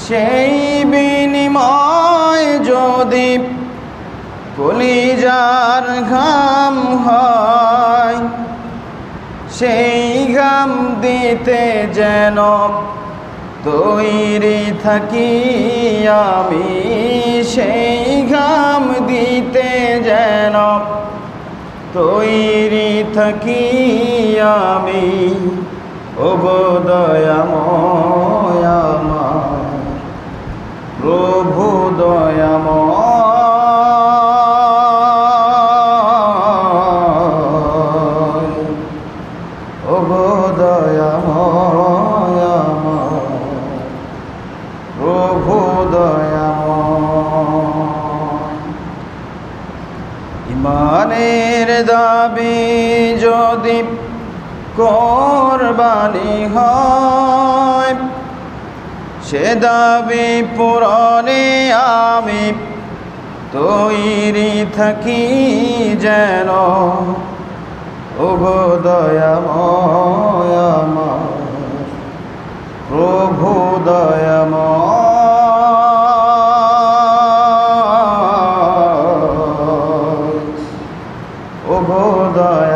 সেই বিনিময় যদি কলিজার ঘাম হয়, সেই ঘাম দিতে যেন তৈরি থাকি আমি, সেই ঘাম দিতে যেন তৈরি থাকি আমি। ওগো দয়াময় আমার প্রভু দয়াময়, ওগো দয়াময় আমার প্রভু দয়াময়। ইমানের দাবি যদি কোরবানি হয়, সে দাবি পূরণে আমি তৈরি থাকি যেন। ওগো দয়াময় আমার প্রভু দয়াময়, ওগো দয়াময়।